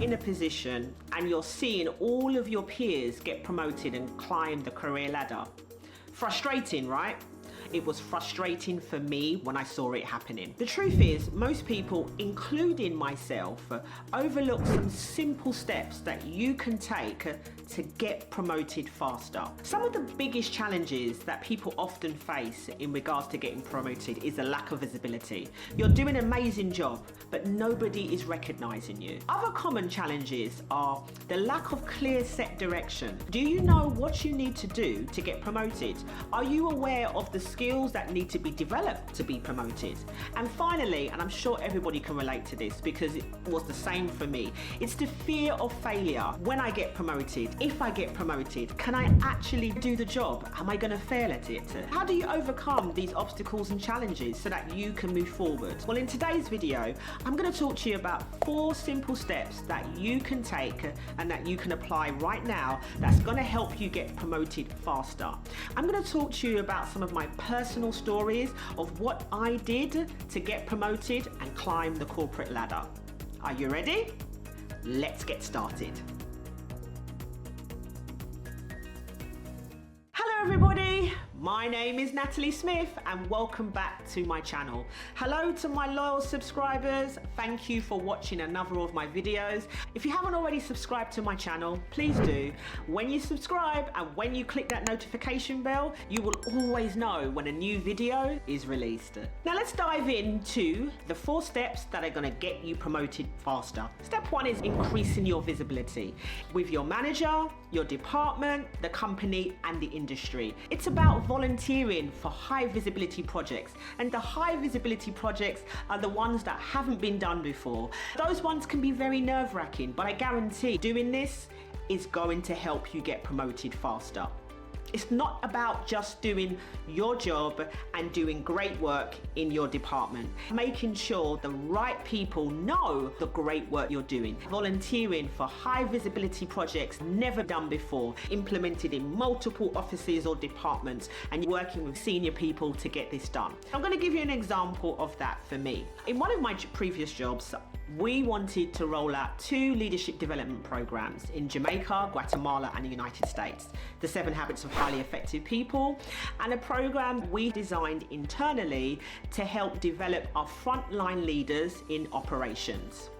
in a position and you're seeing all of your peers get promoted and climb the career ladder. Frustrating, right? It was frustrating for me when I saw it happening. The truth is, most people, including myself, overlook some simple steps that you can take to get promoted faster. Some of the biggest challenges that people often face in regards to getting promoted is a lack of visibility. You're doing an amazing job, but nobody is recognizing you. Other common challenges are the lack of clear set direction. Do you know what you need to do to get promoted? Are you aware of the skills that need to be developed to be promoted? And finally, and I'm sure everybody can relate to this because it was the same for me, it's the fear of failure. When I get promoted, if I get promoted, can I actually do the job? Am I going to fail at it? How do you overcome these obstacles and challenges so that you can move forward? Well, in today's video, I'm going to talk to you about 4 simple steps that you can take and that you can apply right now that's going to help you get promoted faster. I'm going to talk to you about some of my personal stories of what I did to get promoted and climb the corporate ladder. Are you ready? Let's get started. Hello everybody, my name is Natalie Smith and welcome back to my channel. Hello to my loyal subscribers, thank you for watching another of my videos. If you haven't already subscribed to my channel, please do. When you subscribe and when you click that notification bell, you will always know when a new video is released. Now let's dive into the 4 steps that are going to get you promoted faster. Step 1 is increasing your visibility with your manager, your department, the company and the industry. It's about volunteering for high visibility projects, and the high visibility projects are the ones that haven't been done before. Those ones can be very nerve-wracking, but I guarantee doing this is going to help you get promoted faster. It's not about just doing your job and doing great work in your department. Making sure the right people know the great work you're doing. Volunteering for high visibility projects never done before, implemented in multiple offices or departments, and working with senior people to get this done. I'm going to give you an example of that for me. In one of my previous jobs, we wanted to roll out 2 leadership development programs in Jamaica, Guatemala, and the United States. The 7 Habits of Highly Effective People, and a program we designed internally to help develop our frontline leaders in operations.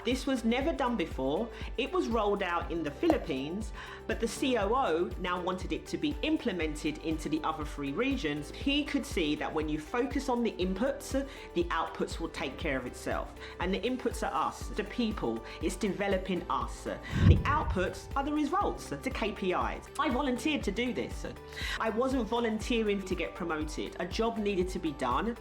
This was never done before. It was rolled out in the Philippines, but the COO now wanted it to be implemented into the other 3 regions. He could see that when you focus on the inputs, the outputs will take care of itself. And the inputs are us, the people. It's developing us. The outputs are the results, the KPIs. I volunteered to do this. I wasn't volunteering to get promoted. A job needed to be done.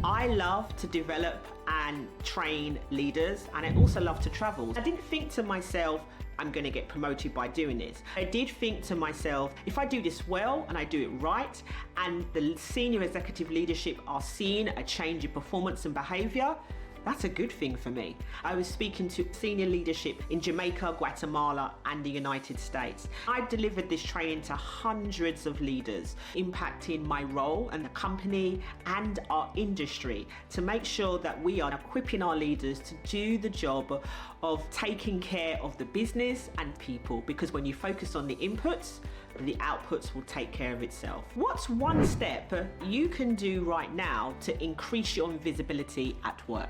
I love to develop and train leaders, and I also love to travel. I didn't think to myself, I'm going to get promoted by doing this. I did think to myself, if I do this well and I do it right, and the senior executive leadership are seeing a change in performance and behavior, that's a good thing for me. I was speaking to senior leadership in Jamaica, Guatemala, and the United States. I delivered this training to hundreds of leaders, impacting my role and the company and our industry to make sure that we are equipping our leaders to do the job of taking care of the business and people, because when you focus on the inputs, the outputs will take care of itself. What's one step you can do right now to increase your visibility at work?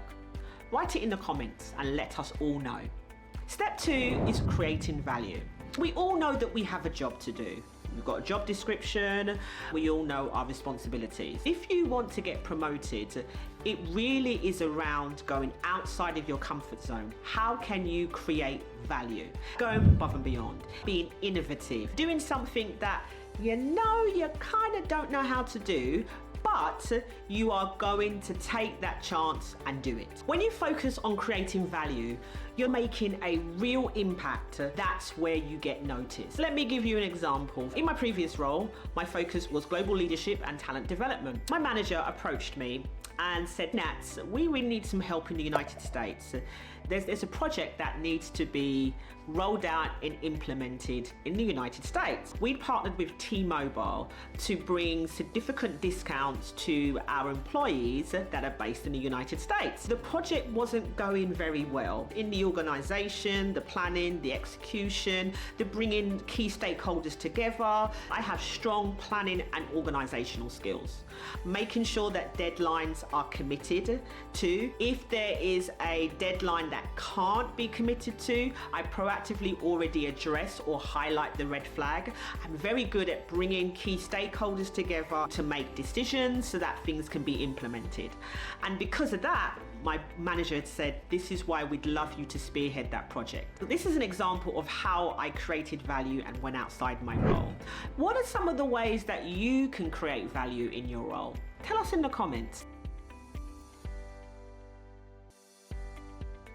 Write it in the comments and let us all know. Step 2 is creating value. We all know that we have a job to do. We've got a job description, we all know our responsibilities. If you want to get promoted, it really is around going outside of your comfort zone. How can you create value? Going above and beyond, being innovative, doing something that you know you kind of don't know how to do, but you are going to take that chance and do it. When you focus on creating value, you're making a real impact. That's where you get noticed. Let me give you an example. In my previous role, my focus was global leadership and talent development. My manager approached me and said, Nats, we really need some help in the United States. there's a project that needs to be rolled out and implemented in the United States. We partnered with T-Mobile to bring significant discounts to our employees that are based in the United States. The project wasn't going very well in the organization, the planning, the execution, the bringing key stakeholders together. I have strong planning and organizational skills, making sure that deadlines are committed to. If there is a deadline that can't be committed to, I proactively already address or highlight the red flag. I'm very good at bringing key stakeholders together to make decisions so that things can be implemented. And because of that, my manager had said, this is why we'd love you to spearhead that project. This is an example of how I created value and went outside my role. What are some of the ways that you can create value in your role? Tell us in the comments.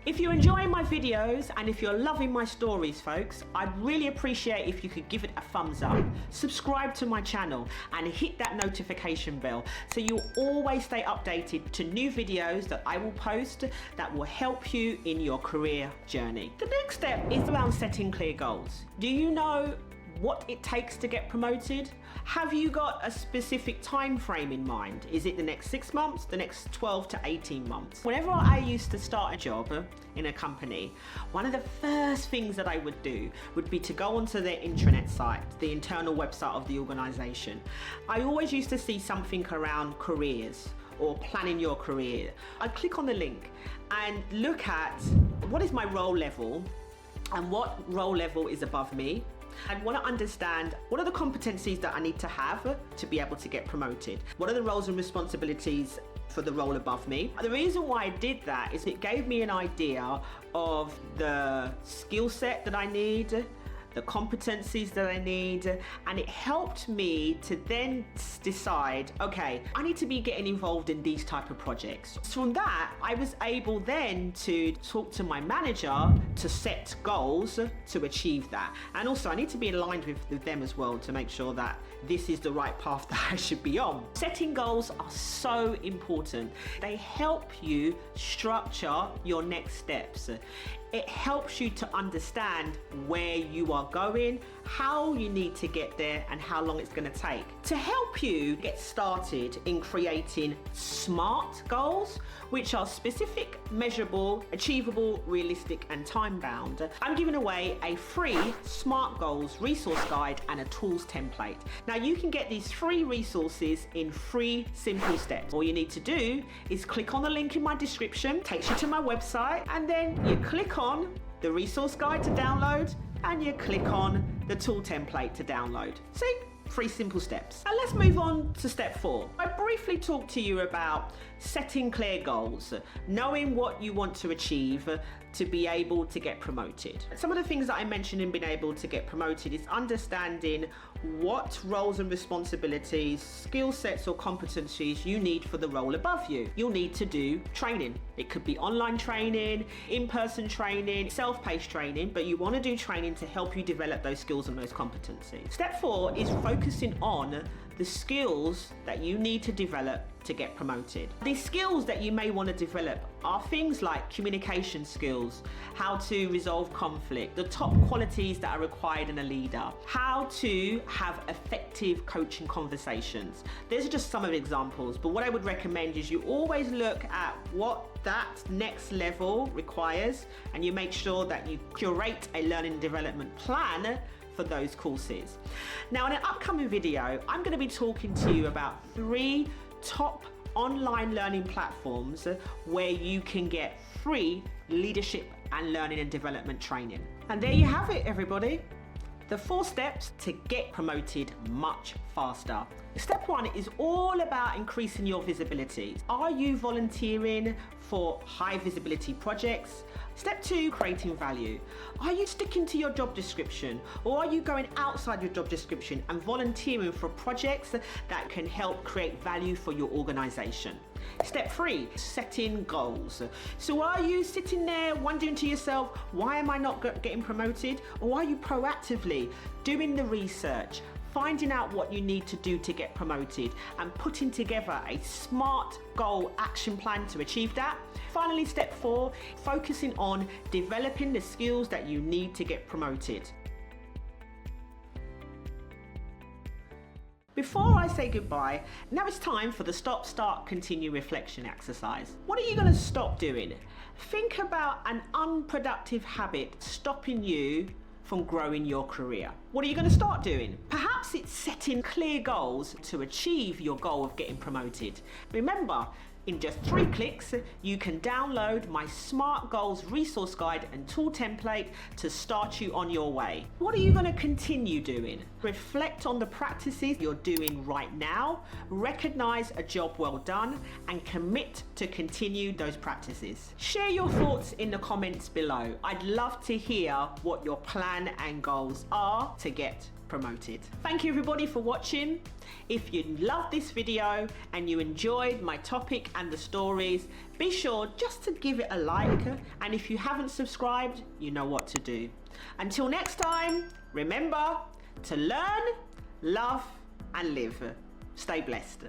If you're enjoying my videos and if you're loving my stories, folks, I'd really appreciate if you could give it a thumbs up, subscribe to my channel and hit that notification bell so you'll always stay updated to new videos that I will post that will help you in your career journey. The next step is around setting clear goals. Do you know what it takes to get promoted? Have you got a specific time frame in mind? Is it the next 6 months, the next 12 to 18 months? Whenever I used to start a job in a company, one of the first things that I would do would be to go onto their intranet site, the internal website of the organization. I always used to see something around careers or planning your career. I'd click on the link and look at what is my role level and what role level is above me. I want to understand what are the competencies that I need to have to be able to get promoted. What are the roles and responsibilities for the role above me? The reason why I did that is it gave me an idea of the skill set that I need, the competencies that I need, and it helped me to then decide, okay, I need to be getting involved in these type of projects. So from that, I was able then to talk to my manager to set goals to achieve that. And also I need to be aligned with them as well to make sure that this is the right path that I should be on. Setting goals are so important. They help you structure your next steps. It helps you to understand where you are going, how you need to get there, and how long it's going to take. To help you get started in creating SMART goals, which are specific, measurable, achievable, realistic, and time-bound, I'm giving away a free SMART goals resource guide and a tools template. Now you can get these free resources in 3 simple steps. All you need to do is click on the link in my description, takes you to my website, and then you click on the resource guide to download and you click on the tool template to download. See? 3 simple steps. And let's move on to step 4. I briefly talked to you about setting clear goals, knowing what you want to achieve to be able to get promoted. Some of the things that I mentioned in being able to get promoted is understanding what roles and responsibilities, skill sets or competencies you need for the role above you. You'll need to do training. It could be online training, in-person training, self-paced training, but you want to do training to help you develop those skills and those competencies. Step 4 is focusing on the skills that you need to develop to get promoted. These skills that you may want to develop are things like communication skills, how to resolve conflict, the top qualities that are required in a leader, how to have effective coaching conversations. These are just some of the examples, but what I would recommend is you always look at what that next level requires and you make sure that you curate a learning and development plan for those courses. Now in an upcoming video, I'm going to be talking to you about 3 top online learning platforms where you can get free leadership and learning and development training. And there you have it, everybody. The 4 steps to get promoted much faster. Step 1 is all about increasing your visibility. Are you volunteering for high visibility projects? Step 2, creating value. Are you sticking to your job description or are you going outside your job description and volunteering for projects that can help create value for your organization? Step 3, setting goals. So are you sitting there wondering to yourself, why am I not getting promoted? Or are you proactively doing the research, finding out what you need to do to get promoted, and putting together a SMART goal action plan to achieve that. Finally, step 4, focusing on developing the skills that you need to get promoted. Before I say goodbye, now it's time for the stop, start, continue reflection exercise. What are you going to stop doing? Think about an unproductive habit stopping you from growing your career. What are you going to start doing? Perhaps it's setting clear goals to achieve your goal of getting promoted. Remember, in just 3 clicks, you can download my SMART Goals resource guide and tool template to start you on your way. What are you going to continue doing? Reflect on the practices you're doing right now, recognize a job well done, and commit to continue those practices. Share your thoughts in the comments below. I'd love to hear what your plan and goals are to get promoted. Thank you everybody for watching. If you loved this video and you enjoyed my topic and the stories, be sure just to give it a like, and if you haven't subscribed, you know what to do. Until next time, remember to learn, love and live. Stay blessed.